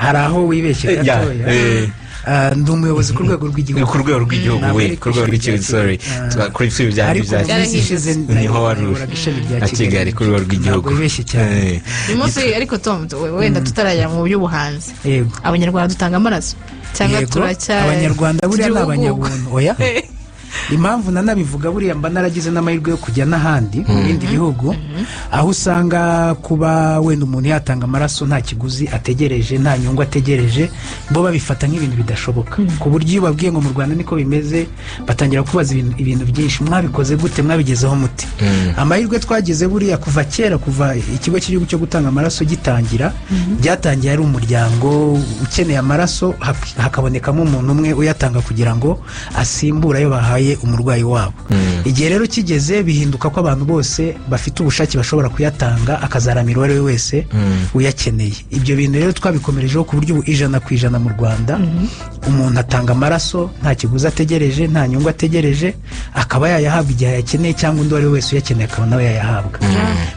hari aho wibeshye gatoya. Ndi umuyobozi ku rwego rw'igihugu. Ku rwego rw'igihugu we, ku rwego rw'igihugu, sorry. Twakora ibisubizo byanjye bya cyibyihishe niho warura Kigali ku rwego rw'igihugu. Wibeshye cyane. Umunsi ariko Tom wenda tutarajya mu by'ubuhanzi. Yego. Abanyarwanda dutanga amaraso. Cyangwa turacya Abanyarwanda buriya n'abanyabuntu. Oya. Impamvu nanabivuga buriya mba naragize n'amahirwe yo kujya n'ahandi mu bindi bihugu, aho usanga kuba wenda umuntu yatanga amaraso nta kiguzi ategereje, nta nyungu ategereje, bo babifata nk'ibintu bidashoboka, ku buryo iyo babwiye ngo mu Rwanda niko bimeze batangira kubaza ibintu byinshi, mwabikoze gute, mwabigezeho muti. Amahirwe twagize buriya kuva kera, kuva ikigo cy'igihugu cyo gutanga amaraso gitangira, byatangiye ari umuryango ukeneye amaraso, hakabonekamo umuntu umwe uyatanga kugira ngo asimbure ayo bahaye umurwayi wabo. Igihe rero kigeze bihinduka ko abantu bose bafite ubushake bashobora kuyatanga, akazaramira uwo ari we wese uyakeneye. Ibyo bintu rero twabikomerejeho ku buryo 100% mu Rwanda umuntu atanga amaraso nta kiguzi ategereje, nta nyungu ategereje, akaba yayahabwa igihe yakeneye, cyangwa undi uwo ari we wese uyakeneye akaba nawe yayahabwa.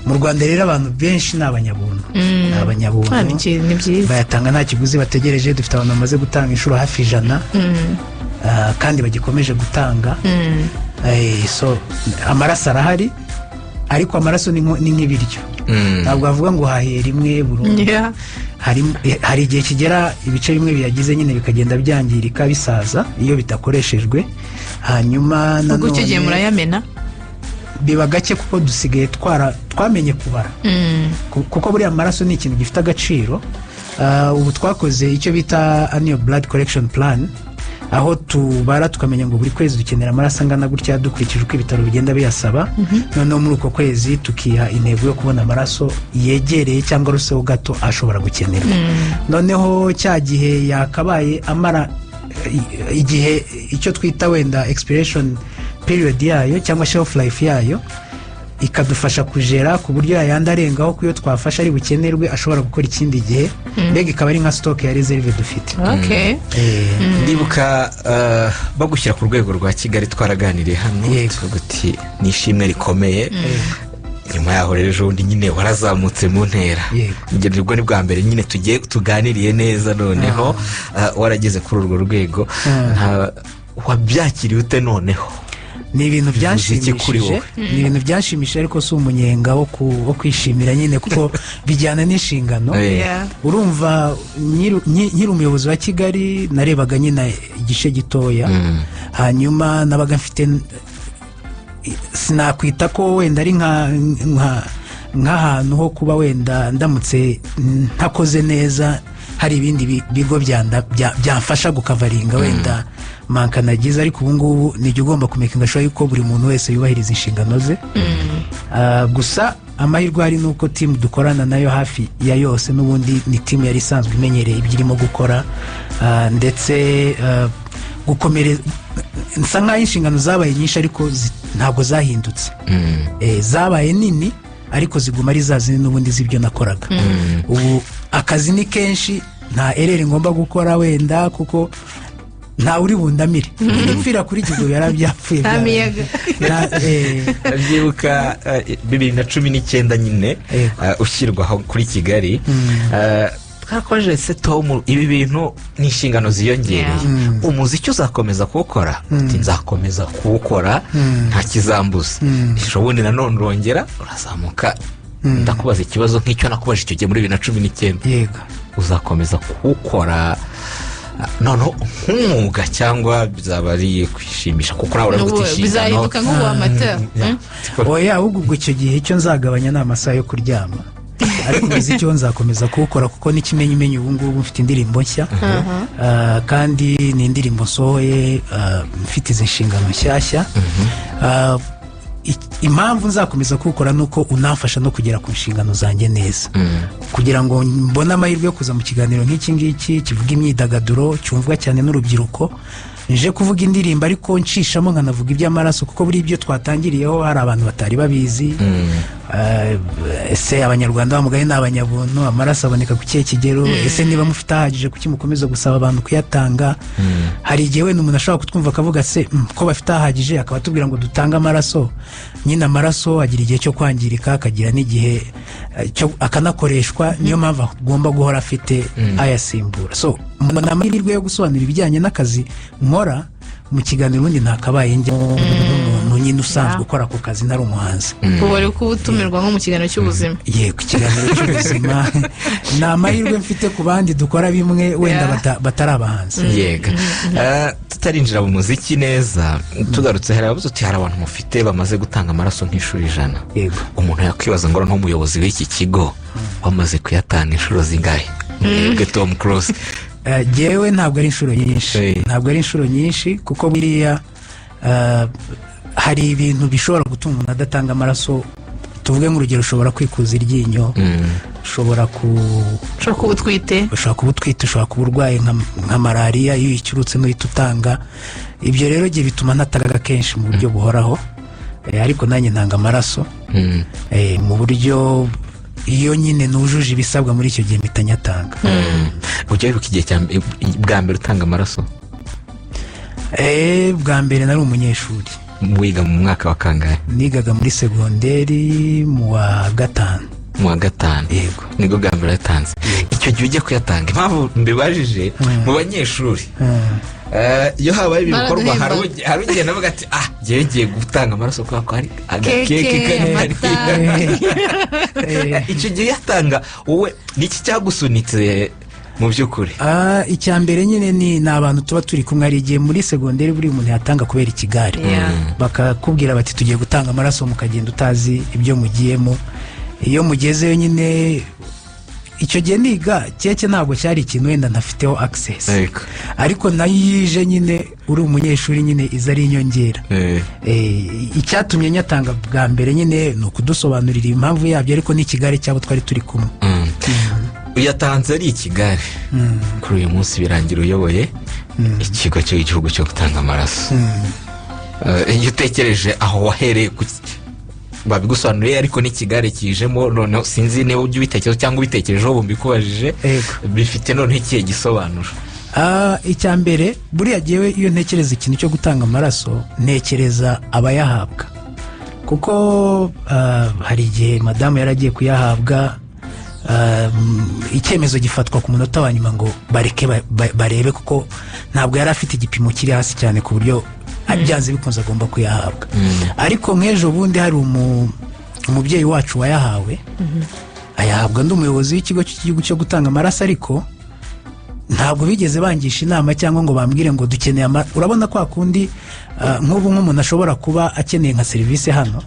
Mu Rwanda rero abantu benshi ni abanyabuntu. Ni byiza. Bayatanga nta kiguzi bategereje. Dufite abantu bamaze gutanga inshuro hafi 100 kandi bagikomeje gutanga. So amaraso arahari, ariko amaraso ni nk'ibiryo. Ntabwo bavuga ngo hahera imwe burundu. Hari igihe kigera ibice bimwe biyagize nyine bikagenda byangirika bisaza iyo bitakoreshejwe, hanyuma nanone icyo gihe murayamena. Biba gake kuko dusigaye twamenye kubara, kuko buriya amaraso ni ikintu gifite agaciro. Ubu twakoze icyo bita annual blood collection plan, aho tubara tukamenya ngo buri kwezi dukenera amaraso angana gutya dukurikije uko ibitaro bigenda biyasaba. Noneho muri uko kwezi tukiha intego yo kubona amaraso yegereye cyangwa ruseho gato ashobora gukenera. Noneho cya gihe yakabaye amara igihe icyo twita wenda expiration period yayo cyangwa shelf life yayo, ikadufasha kujera ku buryo yayandi arengaho kuyo twafasha ari bukenerwe ashobora gukora ikindi gihe. Mbega ikaba ari nka stock ya reserve dufite. Ndibuka bagushyira ku rwego rwa Kigali twaraganiriye hano tuguti nishimwe rikomeye. Nyuma yaho rero ejo bundi nyine warazamutse mu ntera. Nibwo ni bwa mbere nyine tugiye tuganiriye neza, noneho warageze kuri urwo rwego. Wabyakiriye ute noneho? Ni ibintu byanshimishije, ariko si umunyenga wo kwishimira nyine, kuko bijyana n'inshingano. Urumva nyiri umuyobozi wa Kigali narebaga nyine igice gitoya, hanyuma nabaga mfite, sinakwita ko wenda ari nk'ahantu ho kuba wenda ndamutse ntakoze neza hari ibindi bigo byamfasha gukavaringa wenda manka nagize, ariko ubu ngubu nijye ugomba kumekinga sure yuko buri muntu wese yubahiriza inshingano ze. Gusa amahirwe hari nuko team dukorana nayo hafi ya yose n'ubundi ni team yari isanzwe imenyereye ibyo irimo gukora, ndetse gukomereza nsa nk'aho inshingano zabaye nyinshi ariko ntabwo zahindutse. Zabaye nini ariko ziguma ari za zindi n'ubundi z'ibyo nakoraga. Ubu akazi ni kenshi, nta erere ngomba gukora wenda kuko nta uri bundamire. Impfira kuri kigo yarabyapfuye. Ndibuka 2019 nyine ushyirwaho kuri Kigali. Twakoje se Tom, ibi bintu ni inshingano ziyongereye. Umuziki uzakomeza kuwukora? Nzakomeza kuwukora, nta kizambuza. Ubundi nanone urongera urazamuka. Ndakubaza ikibazo nk'icyo nakubaje icyo gihe muri 2019. Uzakomeza kuwukora noneho nk'umwuga cyangwa bizaba ari kwishimisha kuko nawe uravuga inshingano bizahinduka nk'ubu amateka? Oya, ahubwo icyo gihe icyo nzagabanya ni amasaha yo kuryama, ariko umuziki wo nzakomeza kuwukora kuko n'ikimenyimenyi ubu ngubu mfite indirimbo nshya, kandi ni indirimbo nsohoye mfite izi nshingano nshyashya. Impamvu nzakomeza kuwukora nuko unamfasha no kugera ku nshingano zanjye neza, kugira ngo mbone amahirwe yo kuza mu kiganiro nk'iki ngiki kivuga imyidagaduro cyumvwa cyane n'urubyiruko. nje kuvuga indirimbo ariko nshishamo nkanavuga iby'amaraso kuko buri ibyo twatangiriyeho hari abantu batari babizi. Ese abanyarwanda bamugaye ni abanyabuntu, amaraso aboneka ku kihe kigero, ese niba mufite ahagije kuki mukomeza gusaba abantu kuyatanga. Hari igihe wenda umuntu ashobora kutwumva akavuga se ko bafite ahagije akaba atubwira ngo dutange amaraso. Nyine amaraso agira igihe cyo kwangirika, akagira n'igihe akanakoreshwa, niyo mpamvu agomba guhora afite ayasimbura. So mbona amahirwe yo gusobanura ibijyanye n'akazi nkora mu kiganiro, ubundi ntakabaye njya nk'umuntu nyine usanzwe ukora ako kazi ntari umuhanzi. ubu ari kubutumirwa nko mu kiganiro cy'ubuzima. Yego, ikiganiro cy'ubuzima ni amahirwe mfite ku bandi dukora bimwe wenda batari abahanzi. Yego, tutarinjira mu muziki neza, tugarutse hari ababuze uti hari abantu mufite bamaze gutanga amaraso nk'inshuro 100. Yego, umuntu yakwibaza ngo nk'umuyobozi w'iki kigo wamaze kuyatanga inshuro zingahe? Mwebwe Tom Close. Jewe ntabwo ari inshuro nyinshi kuko biriya hari ibintu bishobora gutuma umuntu adatanga amaraso. Tuvuge nk'urugero, ushobora kwikuza iryinyo, ushobora kuba utwite, ushobora kuba urwaye nka malariya, iyo uyikirutse n'uhita utanga. Ibyo rero gihe bituma nataga kenshi mu buryo buhoraho, ariko nanjye ntanga amaraso mu buryo iyo nyine nujuje ibisabwa muri icyo gihe mpita nyatanga. Ujya wibuka igihe bwa mbere utanga amaraso? Bwa mbere nari umunyeshuri. Wiga mu mwaka wa kangahe? Nigaga muri segonderi mu wa 5. Mu wa 5? Yego, nibwo bwa mbere yatanze. Icyo gihe ujya kuyatanga, impamvu mbibajije mu banyeshuri iyo habaye ibikorwa hari ugiye navuga ati ngiye gutanga amaraso kubera ko hari agakeke kari. Icyo gihe yatanga wowe niki cyagusunitse mu by'ukuri? Icya mbere nyine ni abantu tuba turi kumwe. Hari igihe muri segonderi buri muntu yatanga kubera ikigare, bakakubwira bati tugiye gutanga amaraso, mukagenda utazi ibyo mugiyemo. Iyo mugezeyo nyine icyo gihe niga keke ntabwo cyari ikintu wenda ntafiteho access, ariko nayo yije nyine uri umunyeshuri nyine iza ari inyongera. Icyatumye nyatanga bwa mbere nyine ni ukudusobanurira impamvu yabyo, ariko n'ikigare cyabo twari turi kumwe. Uyatanze ari ikigare. Kuri uyu munsi birangira uyoboye ikigo cy'igihugu cyo gutanga amaraso. Iyo utekereje aho wahereye babigusobanuriye, ariko n'ikigare kijemo, noneho sinzi niba ujya ubitekerezo cyangwa ubitekerejeho bombi kubajije bifite noneho ikihe gisobanuro? Icya mbere buriya jyewe iyo ntekereza ikintu cyo gutanga amaraso ntekereza abayahabwa, kuko hari igihe madamu yaragiye kuyahabwa, icyemezo gifatwa ku munota wa nyuma ngo bareke barebe, kuko ntabwo yari afite igipimo kiri hasi cyane ku buryo byanze bikunze agomba kuyahabwa. Ariko nk'ejo bundi hari umubyeyi wacu wayahawe, ayahabwa ndi umuyobozi w'ikigo cy'igihugu cyo gutanga amaraso, ariko ntabwo bigeze bangisha inama cyangwa ngo bambwire ngo dukeneye urabona kwa kundi nk'ubu nk'umuntu ashobora kuba akeneye nka serivisi hano,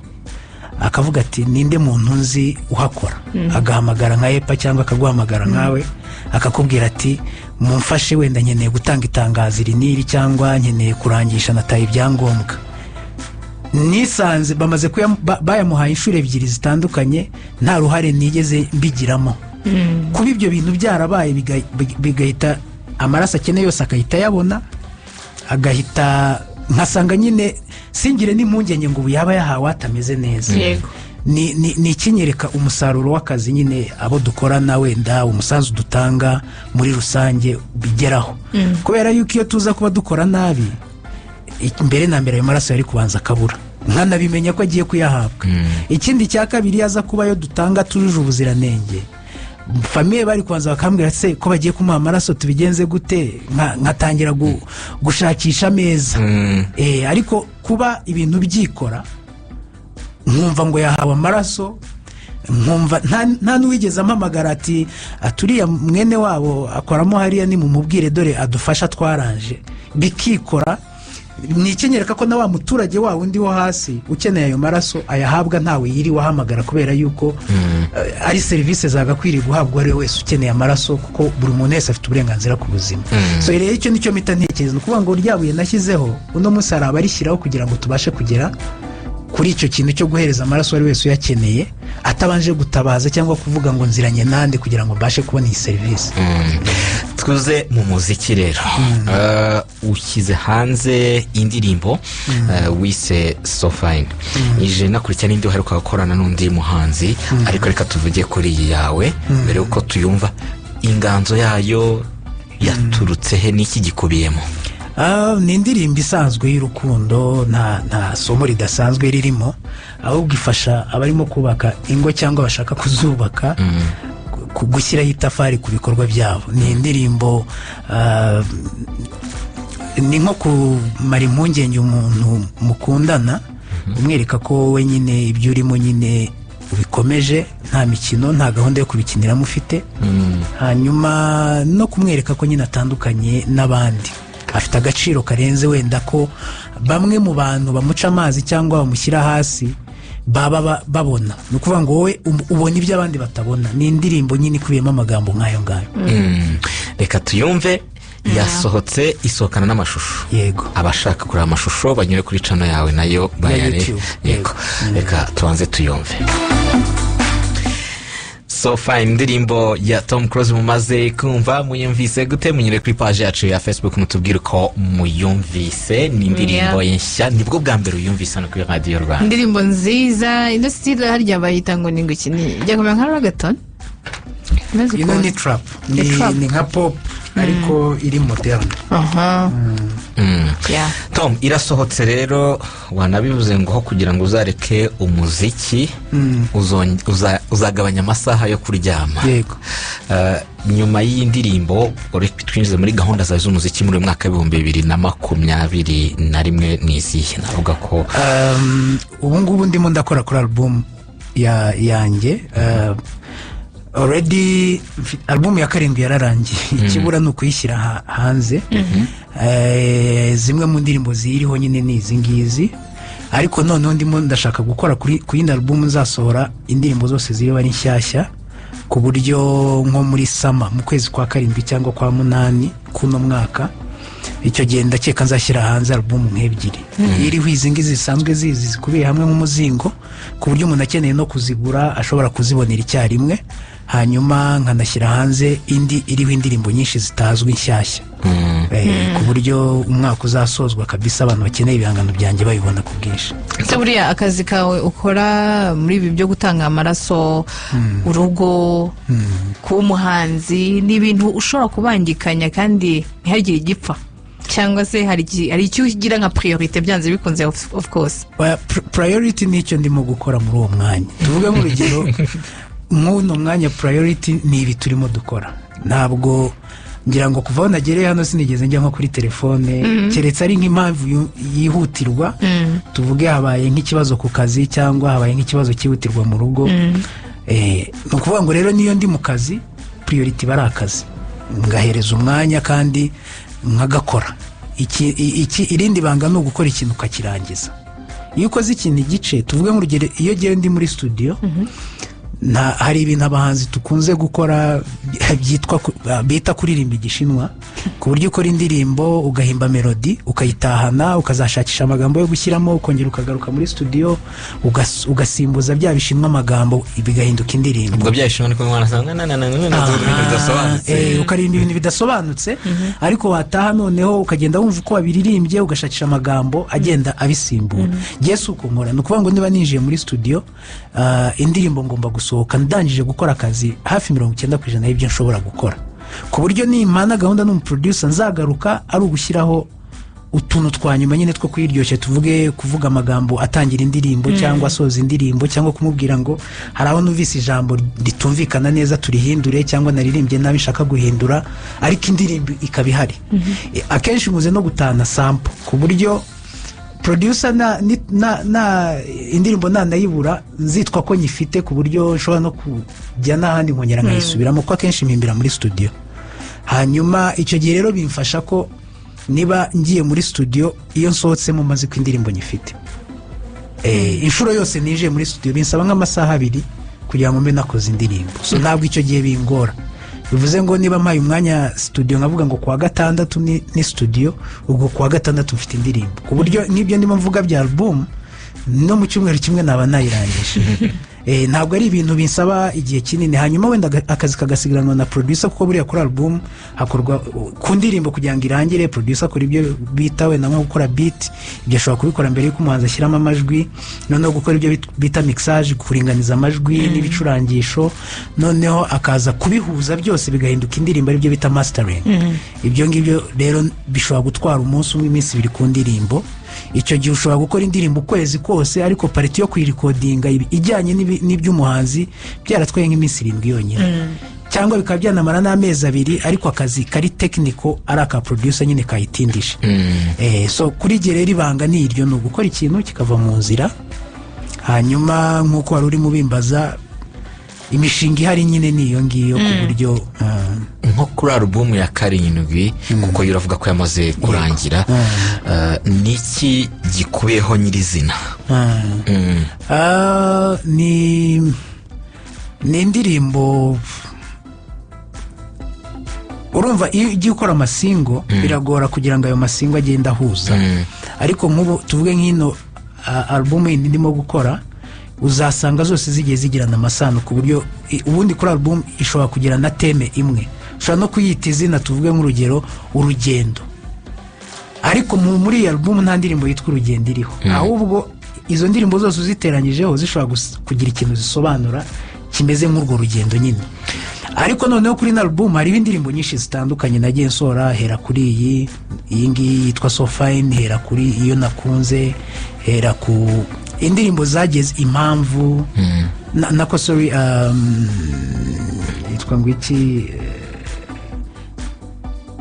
akavuga ati ninde muntu nzi uhakora, agahamagara nka EPA cyangwa akaguhamagara nkawe akakubwira ati mumfashe wenda nkeneye gutanga itangazo iri n'iri, cyangwa nkeneye kurangisha nataye ibyangombwa. Nisanze bamaze bayamuhaye inshuro 2 zitandukanye, nta ruhare nigeze mbigiramo. Kuba ibyo bintu byarabaye bigahita amaraso akeneye yose akahita yabona, agahita nkasanga nyine singire n'impungenge ngo yaba yahawe atameze neza. Ni ikinyereka umusaruro w'akazi nyine abo dukorana, wenda umusanzu dutanga muri rusange bigeraho. Kubera yuko iyo tuza kuba dukora nabi, mbere na mbere ayo maraso yari kubanza akabura, nkanabimenya ko agiye kuyahabwa. Ikindi cya kabiri, yaza kuba yo dutanga tujuje ubuziranenge, famiye bari kubanza bakambwira se ko bagiye kumuha amaraso tubigenze gute, nkatangira gushakisha ameza. Ariko kuba ibintu byikora, nkumva ngo yahawe amaraso, nkumva nta n'uwigeze ampamagara ati aturiya mwene wabo akoramo hariya ni mumubwire dore adufasha twaranje, bikikora. Ni ikinyereka ko na wa muturage wa undi wo hasi ukeneye ayo maraso ayahabwa ntawe yiri wahamagara, kubera yuko ari serivisi zagakwiriye guhabwa ari wese ukeneye amaraso, kuko buri muntu wese afite uburenganzira ku buzima. So rero icyo nicyo mita ntekereza, no kuvuga ngo ryabuye nashyizeho uno munsi hari abarishyiraho kugira ngo tubashe kugera kuri icyo kintu cyo guhereza amaraso ari wese uyakeneye atabanje gutabaza cyangwa kuvuga ngo nziranye nande kugira ngo mbashe kubona iyi serivisi. Tuze mu muziki rero ushyize hanze indirimbo wise so fine ije nakurikirana indi uheruka gukorana n'undi muhanzi ariko reka tuvuge kuri iyi yawe mbere yuko tuyumva inganzo yayo yaturutse he n'iki gikubiyemo. Ni indirimbo isanzwe y'urukundo nta somo ridasanzwe ririmo ahubwo ifasha abarimo kubaka ingo cyangwa bashaka kuzubaka gushyiraho itafari ku bikorwa byabo. Ni indirimbo ni nko kumara impungenge umuntu mukundana umwereka ko wowe nyine ibyo urimo nyine ubikomeje nta mikino nta gahunda yo kubikiniramo ufite, hanyuma no kumwereka ko nyine atandukanye n'abandi, afite agaciro karenze wenda ko bamwe mu bantu bamuca amazi cyangwa bamushyira hasi baba babona. Ni ukuvuga ngo wowe ubona ibyo abandi batabona. Ni indirimbo nyine ikubiyemo amagambo nk'ayo ngayo. Reka tuyumve. Yasohotse isohokana n'amashusho. Yego. Abashaka kureba amashusho banyure kuri channel yawe nayo bayare. Yego. Reka tubanze tuyumve. So fine indirimbo ya Tom Cruise mumaze kumva muyumvise gute? Munyure kuri page yacu ya Facebook mutubwire ko muyumvise. Ni indirimbo nshya nibwo bwa mbere uyumvise no kuri radio Rwanda. Indirimbo nziza ino style harya bayita ngo ningo kini jya kumenya nka reggaeton. Ino ni trap. Ni nka pop ariko iri moderne. Tom irasohotse rero wanabivuze ngo kugira ngo uzareke umuziki uzagabanya amasaha yo kuryama. Yego. Nyuma y'indirimbo twinjize muri gahunda zawe z'umuziki muri mwaka 2021 n'izihe navuga ko ubu ngubu ndimo ndakora kuri album yanjye. Already album ya 7 yararangiye. Ikibura nuko yishyira hanze. Zimwe mu ndirimbo ziriho nyine nizi ngizi ariko none ndimo ndashaka gukora kuri yindi album nzasohora indirimbo zose ziriho ari nshyashya ku buryo nko muri sama mu kwezi kwa 7 cyangwa kwa 8 kuno mwaka icyo gihe ndakeka nzashyira hanze album nk'ebyiri iriho izi ngizi zisanzwe zikubiye hamwe nk'umuzingo ku buryo umuntu akeneye no kuzigura ashobora kuzibonera icyarimwe, hanyuma nkanashyira hanze indi iriho indirimbo nyinshi zitazwi nshyashya ku buryo umwaka uzasozwa kabisa abantu bakeneye ibihangano byanjye babibona ku bwinshi. Se buriya akazi kawe ukora muri ibi byo gutanga amaraso, urugo, kuba umuhanzi ni ibintu ushobora kubangikanya kandi ntihagire igipfa cyangwa se hari icyo ugira nka priority byanze bikunze of course. Priority ni icyo ndimo gukora muri uwo mwanya. Tuvuge mu rugero nk'uno mwanya priority ni ibi turimo dukora. Ntabwo ngira ngo kuva nagereye hano sinigeze njya nko kuri telefone keretse ari nk'impamvu yihutirwa. Tuvuge habaye nk'ikibazo ku kazi cyangwa habaye nk'ikibazo cyihutirwa mu rugo. No kuvuga ngo rero niyo ndi mu kazi priority bari akazi ngahereza umwanya kandi nkagakora. Irindi banga no gukora ikintu ukakirangiza. Iyo ukoze ikintu igice tuvuge mu rugero iyo giye ndi muri studio hari ibintu abahanzi tukunze gukora bita kuririmba igishinwa ku buryo ukora indirimbo ugahimba melody ukayitahana ukazashakisha amagambo yo gushyiramo ukongera ukagaruka muri studio ugasimbuza bya bishinwa amagambo bigahinduka indirimbo. Ubwo byashinwa niko mwana sanga bidasobanutse ukarimba ibintu bidasobanutse ariko wataha noneho ukagenda wumva uko wabiririmbye ugashakisha amagambo agenda abisimbura. Yesu uko nkora no kuvuga ngo niba ninjiye muri studio indirimbo ngomba gusohoka ndangije gukora akazi hafi 90% y'ibyo nshobora gukora ku buryo nimana gahunda n'umuproducer nzagaruka ari ugushyiraho utuntu twanyuma nyine two kuyiryoshya tuvuge kuvuga amagambo atangira indirimbo cyangwa soza indirimbo cyangwa kumubwira ngo hari aho numvise ijambo ritumvikana neza turihindure cyangwa naririmbye nabi nshaka guhindura ariko indirimbo ikabihari. Akenshi muze no gutana sample ku buryo producer na indirimbo nayibura nzitwa ko nyifite ku buryo nshobora no kujya n'ahandi nkongera nkayisubiramo ko akenshi mpimbira muri studio. Hanyuma icyo gihe rero bimfasha ko niba ngiye muri studio iyo nsohotsemo maze ko indirimbo nyifite inshuro yose nije muri studio binsaba nk'amasaha 2 kugira ngo mbe nakoze indirimbo. So ntabwo icyo gihe bingora. Bivuze ngo niba mpaye umwanya studio nkavuga ngo kuwa 6 ni studio ubwo kuwa 6 mfite indirimbo ku buryo n'ibyo ndimo mvuga bya album no mu cyumweru kimwe naba nayirangije. Ntabwo ari ibintu binsaba igihe kinini, hanyuma wenda akazi kagasigaranwa na producer, kuko buriya kuri album hakorwa ku ndirimbo kugira ngo irangire, producer akora ibyo bita wenda nko gukora beat, ibyo ashobora kubikora mbere y'uko umuhanzi ashyiramo amajwi, noneho gukora ibyo bita mixage, kuringaniza amajwi n'ibicurangisho, noneho akaza kubihuza byose bigahinduka indirimbo, aribyo bita mastering. Ibyo ngibyo rero bishobora gutwara umunsi umwe, iminsi ibiri ku ndirimbo. Icyo gihe ushobora gukora indirimbo ukwezi kose, ariko pariti yo kuyirekodinga ijyanye n'iby'umuhanzi byaratwaye nk'iminsi 7 yonyine, cyangwa bikaba byanamara n'amezi 2, ariko akazi kari technical ari aka producer nyine kayitindisha. So kuri gihe rero ibanga ni iryo, no gukora ikintu kikava mu nzira, hanyuma nk'uko wari uri mubimbaza, imishinga ihari nyine niyo ngiyo, ku buryo nko kuri album ya 7 kuko yuravuga ko yamaze kurangira, niki gikuyeho nyirizina? Ni indirimbo, urumva iyo ugiye ukora amasingo biragora kugira ngo ayo masingo agende ahuza, ariko nk'ubu tuvuge nk'ino album yindi ndimo gukora, uzasanga zose zigiye zigirana amasano, ku buryo ubundi kuri album ishobora kugira na teme imwe, ushobora no kuyita izina, tuvuge nk'urugero urugendo, ariko muri iyi album nta ndirimbo yitwa urugendo iriho, ahubwo izo ndirimbo zose uziteranyijeho zishobora kugira ikintu zisobanura kimeze nk'urwo rugendo nyine. Ariko noneho kuri na album hari indirimbo nyinshi zitandukanye nagiye nsora, hera kuri iyi ngiyi yitwa So Fine, hera kuri iyo nakunze, hera ku indirimbo zageze impamvu, nako sorry, yitwa ngo iki,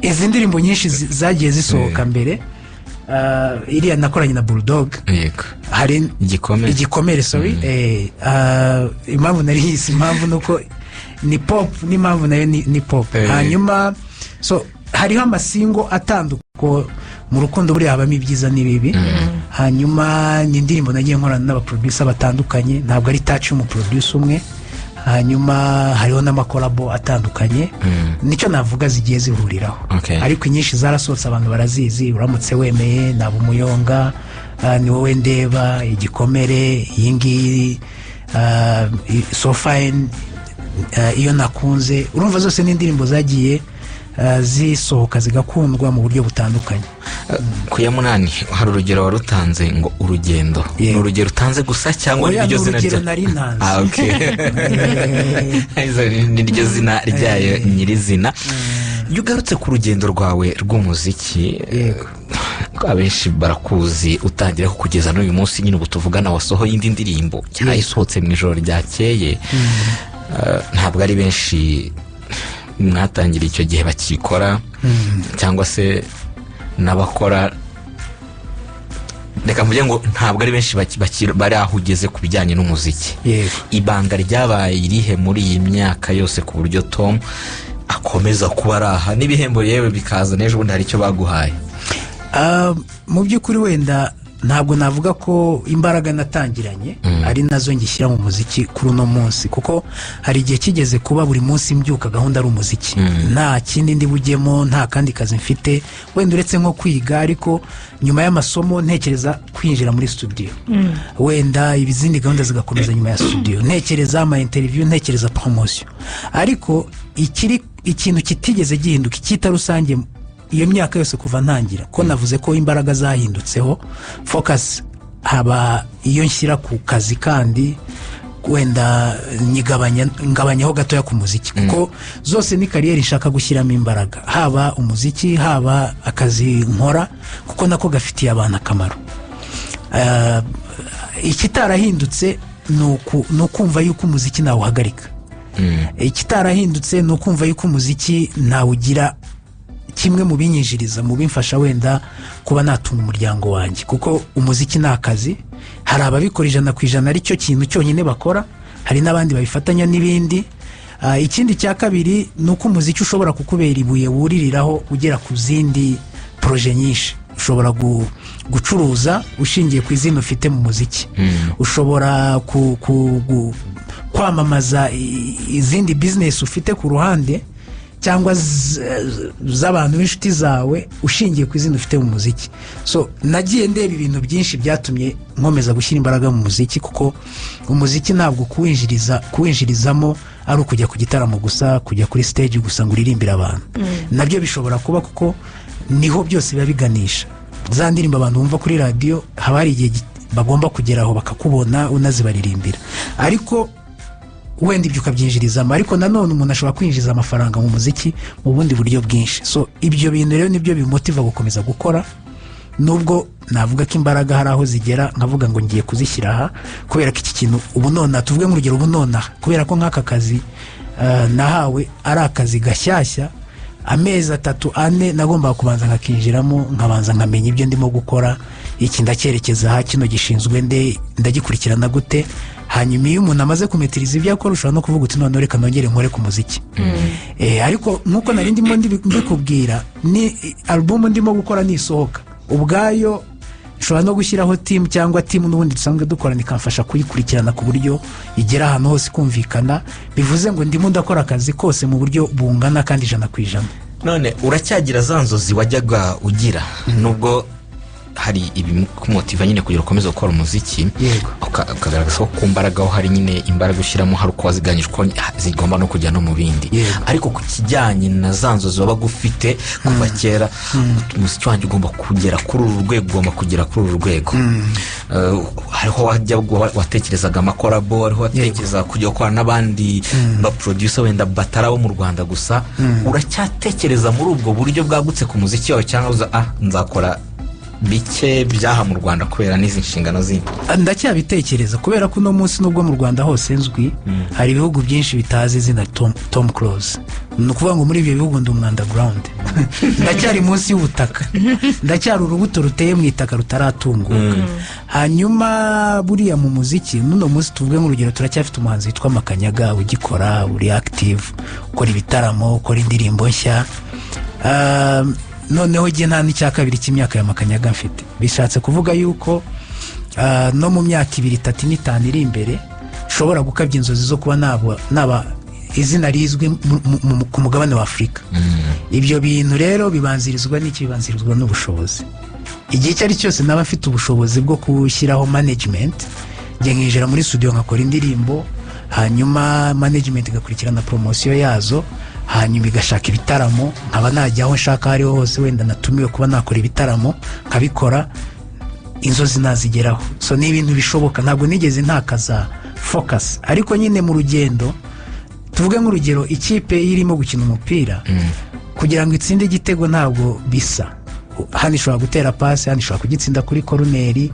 izi ndirimbo nyinshi zagiye zisohoka mbere, iriya nakoranye na Bulldog, hari igikomere sorry, impamvu nari hisi, impamvu nuko ni pop, n'impamvu nayo ni pop. Hanyuma so hariho amasingo atandukanye, mu rukundo buriya habamo ibyiza n'ibibi. Hanyuma ni indirimbo nagiye nkorana n'abaproducer batandukanye, ntabwo ari touch y'umuproducer umwe. Hanyuma hariho n'amakolabo atandukanye, nicyo navuga zigiye zihuriraho, ariko inyinshi zarasohotse abantu barazizi, uramutse wemeye, nabo umuyonga, ni wowe ndeba, igikomere, iyi ngiyi, So Fine, iyo nakunze, urumva zose ni indirimbo zagiye zisohoka zigakundwa mu buryo butandukanye. Ku ya 8 hari urugero warutanze ngo urugendo, ni urugero utanze gusa cyangwa iryo zina ryayo? Nari ntanze. Ni iryo zina ryayo nyirizina. Iyo ugarutse ku rugendo rwawe rw'umuziki, abenshi barakuzi utangira kugeza n'uyu munsi nyine ubu tuvugana, wasohoye indi ndirimbo cyayisohotse mu ijoro ryakeye, ntabwo ari benshi mwatangira icyo gihe bakikora, cyangwa se n'abakora, reka mvuge ngo ntabwo ari benshi bari aho ugeze ku bijyanye n'umuziki. Ibanga ryabaye irihe muri iyi myaka yose ku buryo Tom akomeza kuba ari aha, n'ibihembo yewe bikaza n'ejo bundi hari icyo baguhaye? Mu by'ukuri wenda ntabwo navuga ko imbaraga natangiranye ari nazo ngishyira mu muziki kuri uno munsi, kuko hari igihe kigeze kuba buri munsi mbyuka gahunda ari umuziki, nta kindi ndi bujyemo, nta kandi kazi mfite wenda uretse nko kwiga, ariko nyuma y'amasomo ntekereza kwinjira muri studio, wenda ibizindi gahunda zigakomeza nyuma ya studio, ntekereza ama interview, ntekereza promotion. Ariko ikintu kitigeze gihinduka cyita rusange iyo myaka yose kuva ntangira, ko navuze ko imbaraga zahindutseho, focus haba iyo nshyira ku kazi, kandi wenda ngabanyaho gatoya ku muziki, kuko zose ni kariyeri nshaka gushyiramo imbaraga, haba umuziki, haba akazi nkora, kuko nako gafitiye abantu akamaro. Ikitarahindutse ni ukumva yuko umuziki nawuhagarika, ikitarahindutse ni ukumva yuko umuziki nawugira kimwe mu binyinjiriza, mu bimfasha wenda kuba natunga umuryango wanjye, kuko umuziki ni akazi. Hari ababikora 100% ari cyo kintu cyonyine bakora, hari n'abandi babifatanya n'ibindi. Ikindi cya kabiri ni uko umuziki ushobora kukubera ibuye wuririraho ugera ku zindi proje nyinshi. Ushobora gucuruza ushingiye ku izina ufite mu muziki, ushobora kwamamaza izindi business ufite ku ruhande cyangwa z'abantu b'inshuti zawe ushingiye ku izina ufite mu muziki. So nagiye ndeba ibintu byinshi byatumye nkomeza gushyira imbaraga mu muziki, kuko umuziki ntabwo kuwinjirizamo ari ukujya ku gitaramo gusa, kujya kuri stage gusa ngo uririmbire abantu. Nabyo bishobora kuba, kuko niho byose biba biganisha. Za ndirimbo abantu bumva kuri radiyo haba hari igihe bagomba kugeraho bakakubona unazibaririmbira, ariko wenda ibyo ukabyinjirizamo. Ariko nanone umuntu ashobora kwinjiza amafaranga mu muziki mu bundi buryo bwinshi. So ibyo bintu rero nibyo bimotiva gukomeza gukora, nubwo navuga ko imbaraga hari aho zigera nkavuga ngo ngiye kuzishyira aha, kubera ko iki kintu ubu nona, tuvuge nk'urugero ubu nona, kubera ko nk'aka kazi nahawe ari akazi gashyashya, amezi 3-4 nagombaga kubanza nkakinjiramo, nkabanza nkamenya ibyo ndimo gukora, iki ndacyerekeza aha, kino gishinzwe ndagikurikirana gute. Hanyuma iyo umuntu amaze kumetiriza ibyo akora, ushobora no kuvuga uti none reka nongere nkore ku muziki. Ariko nk'uko nari ndimo mbikubwira, ni album ndimo gukora nisohoka ubwayo, nshobora no gushyiraho team cyangwa team n'ubundi dusanzwe dukorana ikamfasha kuyikurikirana ku buryo igera ahantu hose kumvikana. Bivuze ngo ndimo ndakora akazi kose mu buryo bungana kandi 100%. None uracyagira za nzozi wajyaga ugira, nubwo hari ibimotiva nyine kugira ukomeze gukora umuziki, ukagaragaza ko ku mbaraga aho hari nyine imbaraga ushyiramo, hari uko waziganyije ko zigomba no kujya no mu bindi. Ariko ku kijyanye na za nzozi wabaga ufite kuva kera, umuziki wanjye ugomba kugera kuri uru rwego, ugomba kugera kuri uru rwego, hariho watekerezaga amakorabo, hariho watekereza kujya gukorana n'abandi ba producer wenda batarabo mu Rwanda gusa. Uracyatekereza muri ubwo buryo bwagutse ku muziki wawe, cyangwa nzakora bike byaha mu Rwanda kubera n'izi nshingano zindi? Ndacyabitekereza, kubera ko uno munsi nubwo mu Rwanda hose nzwi, hari ibihugu byinshi bitazi izina Tom Close. Ni ukuvuga ngo muri ibyo bihugu ndi underground. Ndacyari munsi y'ubutaka, ndacyari urubuto ruteye mu itaka rutaratunguka. Hanyuma buriya mu muziki n'uno munsi, tuvuge nk'urugero, turacyafite umuhanzi witwa Makanyaga ugikora, uri active, ukora ibitaramo, ukora indirimbo nshya. Noneho igihe nta n'icya kabiri cy'imyaka ya Makanyaga mfite, bishatse kuvuga yuko no mu myaka 2-3-5 iri imbere nshobora gukabya inzozi zo kuba naba izina rizwi ku mugabane wa Afurika. Ibyo bintu rero bibanzirizwa n'ubushobozi. Igihe icyo ari cyose naba mfite ubushobozi bwo gushyiraho management, njye nkinjira muri studio nkakora indirimbo, hanyuma management igakurikirana promotion yazo, hanyuma igashaka ibitaramo, nkaba najya aho nshaka hariho hose, wenda natumiwe kuba nakora ibitaramo nkabikora, inzozi nazigeraho. So ni ibintu bishoboka, ntabwo nigeze ntakaza focus. Ariko nyine mu rugendo, tuvuge nk'urugero, ikipe irimo gukina umupira, kugira ngo itsinde igitego ntabwo bisa. Hano ishobora gutera pasi, hano ishobora kugitsinda kuri koroneri,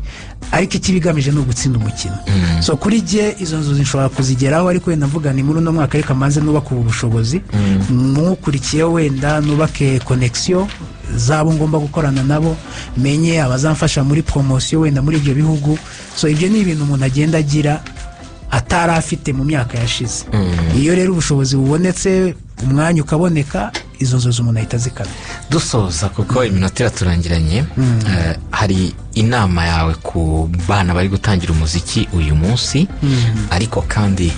ariko ikibigamije ni ugutsinda umukino. So kuri jye izo nzozi nshobora kuzigeraho, ariko wenda mvuga ni muri uno mwaka reka manze nubaka ubu bushobozi, mukurikiyeho wenda nubake connection zabo ngomba gukorana nabo, menye abazamfasha muri promotion wenda muri ibyo bihugu. So ibyo ni ibintu umuntu agenda agira atari afite mu myaka yashize. Iyo rero ubushobozi bubonetse, umwanya ukaboneka, izo nzozi umuntu ahita zikana. Dusoza kuko iminota iraturangiranye, hari inama yawe ku bana bari gutangira umuziki uyu munsi, ariko kandi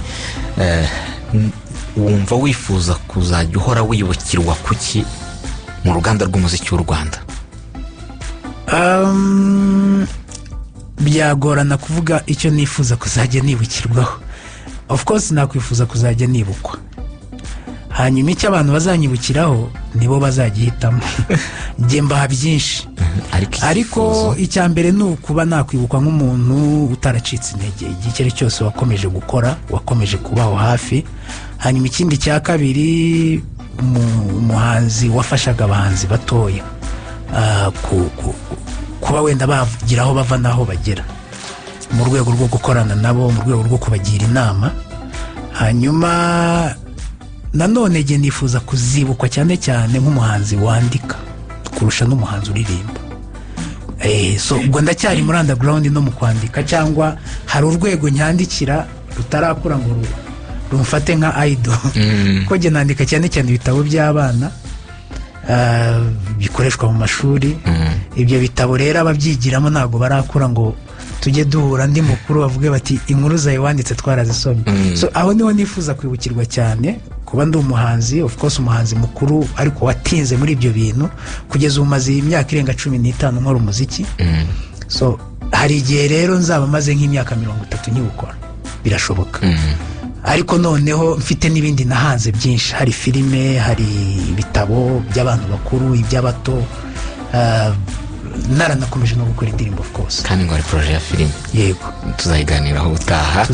wumva wifuza kuzajya uhora wiyubakirwa kuki mu ruganda rw'umuziki w'u Rwanda? Byagorana kuvuga icyo nifuza kuzajya nibukirwaho. Of course nakwifuza kuzajya nibukwa, hanyuma icyo abantu bazanyibukiraho nibo bazagihitamo. Njye mbaha byinshi, ariko icya mbere ni ukuba nakwibukwa nk'umuntu utaracitse intege, igihe icyo ari cyose wakomeje gukora, wakomeje kubaho hafi. Hanyuma ikindi cya kabiri, umuhanzi wafashaga abahanzi batoya kuba wenda bagira aho bava n'aho bagera, mu rwego rwo gukorana nabo, mu rwego rwo kubagira inama. Hanyuma nanone njye nifuza kuzibukwa cyane cyane nk'umuhanzi wandika kurusha n'umuhanzi uririmba. So ubwo ndacyari muri underground no mu kwandika, cyangwa hari urwego nyandikira rutarakura ngo rumfate nka idol. Ko njye nandika cyane cyane ibitabo by'abana bikoreshwa mu mashuri. Ibyo bitabo rero ababyigiramo ntabwo barakura ngo tujye duhura ndi mukuru bavuge bati inkuru zawe wanditse twarazisomye. So aho niho nifuza kwibukirwa cyane, kuba ndi umuhanzi, of course umuhanzi mukuru ariko watinze muri ibyo bintu kugeza umaze imyaka irenga 15 nkora umuziki. So hari igihe rero nzaba maze nk'imyaka 30 nyiwukora, birashoboka. Ariko noneho mfite n'ibindi nahanze byinshi, hari filime, hari ibitabo by'abantu bakuru, iby'abato, naranakomeje no gukora indirimbo of course. Kandi ngo ari projet ya filime. Yego, tuzayiganiraho utaha.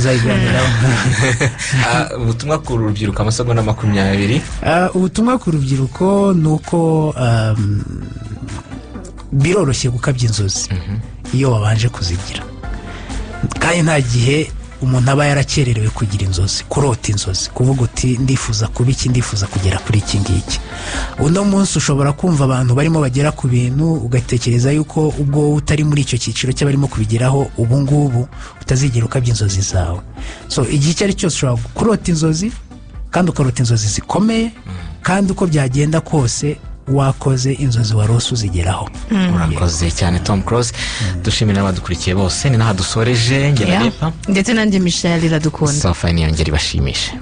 Ubutumwa ku rubyiruko amasegonda 20. Ubutumwa ku rubyiruko nuko biroroshye gukabya inzozi iyo wabanje kuzigira, kandi nta gihe umuntu aba yarakererewe kugira inzozi, kurota inzozi, kuvuga uti ndifuza kuba iki, ndifuza kugera kuri iki ngiki. Uno munsi ushobora kumva abantu barimo bagera ku bintu ugatekereza yuko ubwo utari muri icyo cyiciro cy'abarimo kubigeraho ubu ngubu utazigera ukabya inzozi zawe. So igihe icyo ari cyose ushobora kurota inzozi, kandi ukarota inzozi zikomeye, kandi uko byagenda kose wakoze inzozi warose uzigeraho. Urakoze cyane Tom Close. Dushimira abadukurikiye bose, ni naha dusoreje. Ngera Lepa ndetse nanjye Michelle iradukunda. Safa ni yongera ibashimishe.